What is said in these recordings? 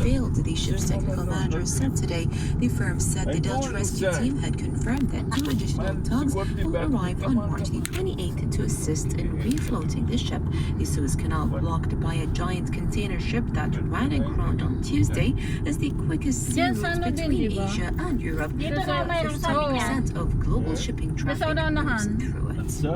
failed, the ship's technical manager said today. The firm said the Dutch rescue team had confirmed that 2 additional tugs will arrive on March the 28th to assist in refloating the ship. The Suez Canal, blocked by a giant container ship that ran aground on Tuesday, is the quickest sea route between Asia and Europe. 50% of global shipping traffic moves through it.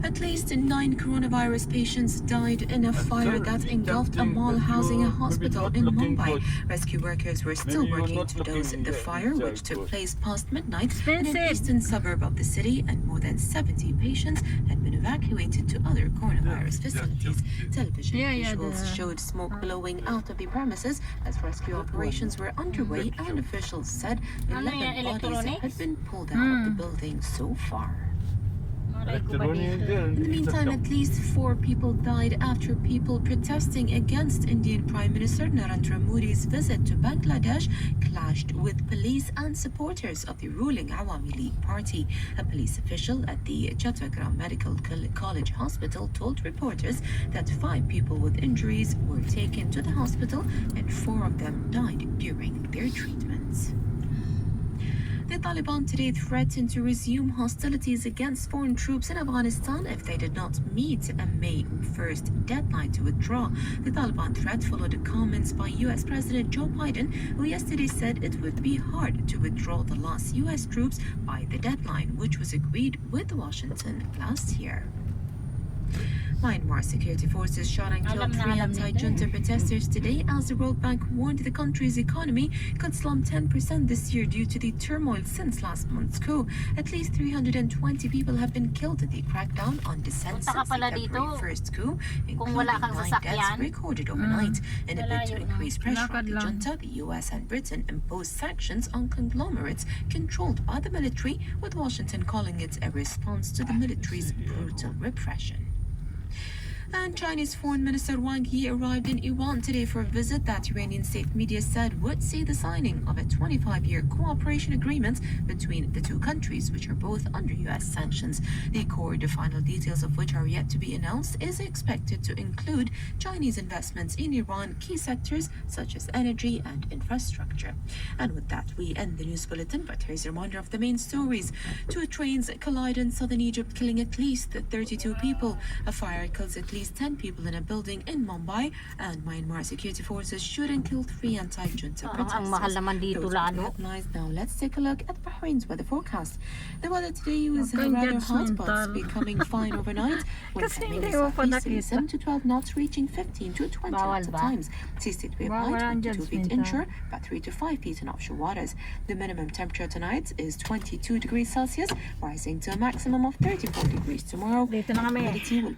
At least 9 coronavirus patients died in a fire that engulfed a mall housing a hospital in Mumbai. Rescue workers were still working to douse the fire, which took place past midnight in an eastern suburb of the city, and more than 70 patients had been evacuated to other coronavirus facilities. Television visuals showed smoke billowing out of the premises as rescue operations were underway, and officials said 11 bodies had been pulled out of the building so far. In the meantime, at least 4 people died after people protesting against Indian Prime Minister Narendra Modi's visit to Bangladesh clashed with police and supporters of the ruling Awami League party. A police official at the Chattogram Medical College Hospital told reporters that 5 people with injuries were taken to the hospital and 4 of them died during their treatments. The Taliban today threatened to resume hostilities against foreign troops in Afghanistan if they did not meet a May 1st deadline to withdraw. The Taliban threat followed comments by U.S. President Joe Biden, who yesterday said it would be hard to withdraw the last U.S. troops by the deadline, which was agreed with Washington last year. Myanmar security forces shot and killed 3 anti-junta protesters today as the World Bank warned the country's economy could slump 10% this year due to the turmoil since last month's coup. At least 320 people have been killed in the crackdown on dissent since the February 1st coup, including 9 deaths recorded overnight. In a bid to increase pressure on the junta, the US and Britain imposed sanctions on conglomerates controlled by the military, with Washington calling it a response to the military's brutal repression. And Chinese Foreign Minister Wang Yi arrived in Iran today for a visit that Iranian state media said would see the signing of a 25-year cooperation agreement between the two countries, which are both under U.S. sanctions. The accord, the final details of which are yet to be announced, is expected to include Chinese investments in Iran key sectors such as energy and infrastructure. And with that, we end the news bulletin, but here's a reminder of the main stories. 2 trains collide in southern Egypt, killing at least 32 people. A fire kills at least 10 people in a building in Mumbai, and Myanmar security forces shoot and kill 3 anti-junta protesters. Those are the headlines. Now let's take a look at Bahrain's weather forecast. The weather today was rather hot, but becoming fine overnight. Winds mainly southeasterly 7 to 12 knots, reaching 15 to 20 knots at times. Sea state wave height 1 to 2 feet inshore, but 3 to 5 feet in offshore waters. The minimum temperature tonight is 22 degrees Celsius, rising to a maximum of 34 degrees tomorrow. Humidity will